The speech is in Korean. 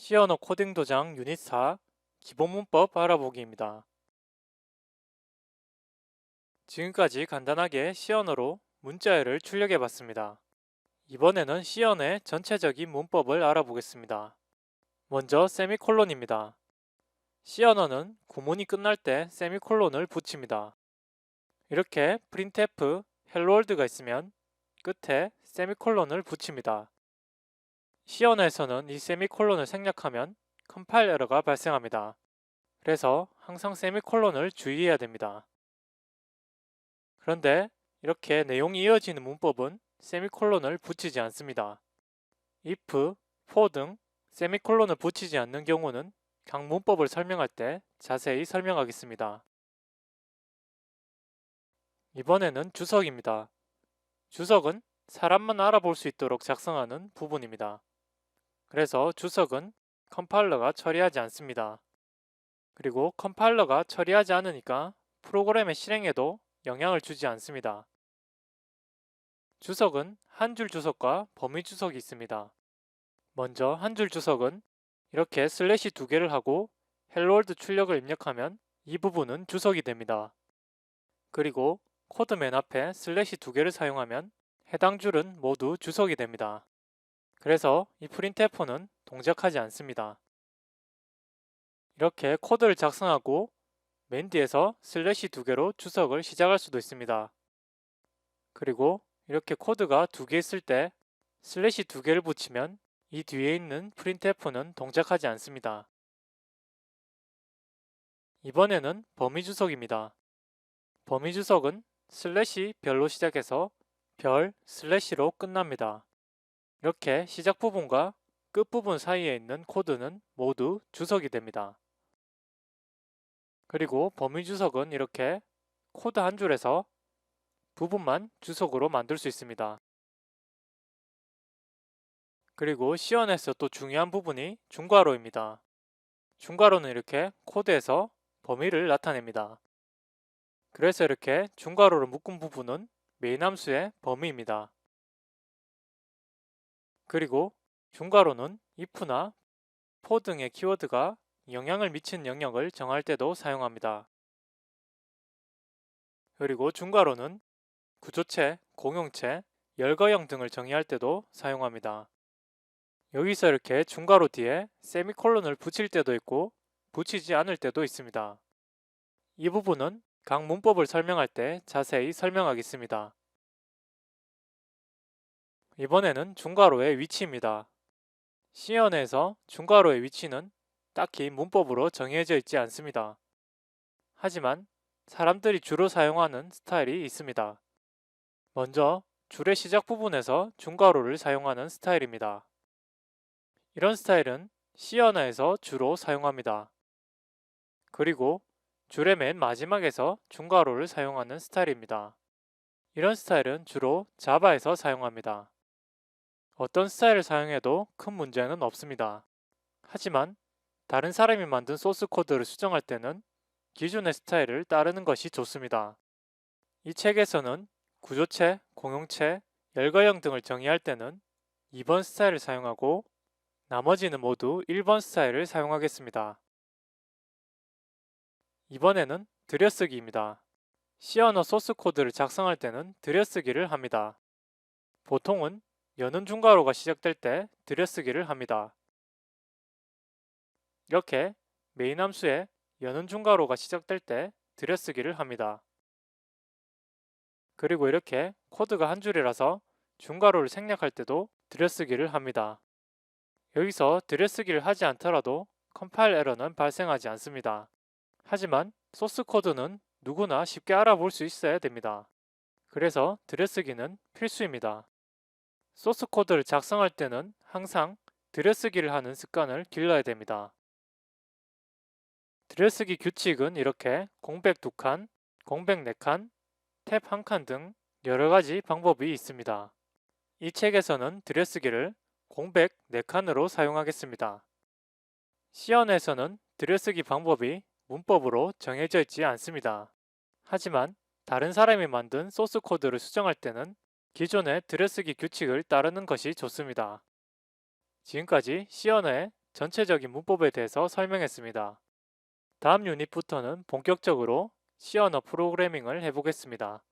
C 언어 코딩 도장 유닛 4 기본 문법 알아보기입니다. 지금까지 간단하게 C 언어로 문자열을 출력해 봤습니다. 이번에는 C 언어의 전체적인 문법을 알아보겠습니다. 먼저 세미콜론입니다. C 언어는 구문이 끝날 때 세미콜론을 붙입니다. 이렇게 printf hello world가 있으면 끝에 세미콜론을 붙입니다. C 언어에서는 이 세미콜론을 생략하면 컴파일 에러가 발생합니다. 그래서 항상 세미콜론을 주의해야 됩니다. 그런데 이렇게 내용이 이어지는 문법은 세미콜론을 붙이지 않습니다. if, for 등 세미콜론을 붙이지 않는 경우는 각 문법을 설명할 때 자세히 설명하겠습니다. 이번에는 주석입니다. 주석은 사람만 알아볼 수 있도록 작성하는 부분입니다. 그래서 주석은 컴파일러가 처리하지 않습니다. 그리고 컴파일러가 처리하지 않으니까 프로그램의 실행에도 영향을 주지 않습니다. 주석은 한 줄 주석과 범위 주석이 있습니다. 먼저 한 줄 주석은 이렇게 슬래시 두 개를 하고 헬로 월드 출력을 입력하면 이 부분은 주석이 됩니다. 그리고 코드 맨 앞에 슬래시 두 개를 사용하면 해당 줄은 모두 주석이 됩니다. 그래서 이 printf는 동작하지 않습니다. 이렇게 코드를 작성하고 맨 뒤에서 슬래시 두 개로 주석을 시작할 수도 있습니다. 그리고 이렇게 코드가 두 개 있을 때 슬래시 두 개를 붙이면 이 뒤에 있는 printf는 동작하지 않습니다. 이번에는 범위 주석입니다. 범위 주석은 슬래시 별로 시작해서 별 슬래시로 끝납니다. 이렇게 시작 부분과 끝 부분 사이에 있는 코드는 모두 주석이 됩니다. 그리고 범위 주석은 이렇게 코드 한 줄에서 부분만 주석으로 만들 수 있습니다. 그리고 C원에서 또 중요한 부분이 중괄호입니다. 중괄호는 이렇게 코드에서 범위를 나타냅니다. 그래서 이렇게 중괄호로 묶은 부분은 메인 함수의 범위입니다. 그리고 중괄호는 if나 for 등의 키워드가 영향을 미치는 영역을 정할 때도 사용합니다. 그리고 중괄호는 구조체, 공용체, 열거형 등을 정의할 때도 사용합니다. 여기서 이렇게 중괄호 뒤에 세미콜론을 붙일 때도 있고 붙이지 않을 때도 있습니다. 이 부분은 각 문법을 설명할 때 자세히 설명하겠습니다. 이번에는 중괄호의 위치입니다. C언어에서 중괄호의 위치는 딱히 문법으로 정해져 있지 않습니다. 하지만 사람들이 주로 사용하는 스타일이 있습니다. 먼저 줄의 시작 부분에서 중괄호를 사용하는 스타일입니다. 이런 스타일은 C언어에서 주로 사용합니다. 그리고 줄의 맨 마지막에서 중괄호를 사용하는 스타일입니다. 이런 스타일은 주로 자바에서 사용합니다. 어떤 스타일을 사용해도 큰 문제는 없습니다. 하지만 다른 사람이 만든 소스 코드를 수정할 때는 기존의 스타일을 따르는 것이 좋습니다. 이 책에서는 구조체, 공용체, 열거형 등을 정의할 때는 2번 스타일을 사용하고 나머지는 모두 1번 스타일을 사용하겠습니다. 이번에는 들여쓰기입니다. C언어 소스 코드를 작성할 때는 들여쓰기를 합니다. 보통은 여는 중괄호가 시작될 때 들여쓰기를 합니다. 이렇게 메인 함수에 여는 중괄호가 시작될 때 들여쓰기를 합니다. 그리고 이렇게 코드가 한 줄이라서 중괄호를 생략할 때도 들여쓰기를 합니다. 여기서 들여쓰기를 하지 않더라도 컴파일 에러는 발생하지 않습니다. 하지만 소스 코드는 누구나 쉽게 알아볼 수 있어야 됩니다. 그래서 들여쓰기는 필수입니다. 소스 코드를 작성할 때는 항상 들여쓰기를 하는 습관을 길러야 됩니다. 들여쓰기 규칙은 이렇게 공백 2칸, 공백 4칸, 탭 1칸 등 여러가지 방법이 있습니다. 이 책에서는 들여쓰기를 공백 4칸으로 사용하겠습니다. C언어에서는 들여쓰기 방법이 문법으로 정해져 있지 않습니다. 하지만 다른 사람이 만든 소스 코드를 수정할 때는 기존의 들여쓰기 규칙을 따르는 것이 좋습니다. 지금까지 C언어의 전체적인 문법에 대해서 설명했습니다. 다음 유닛부터는 본격적으로 C 언어 프로그래밍을 해보겠습니다.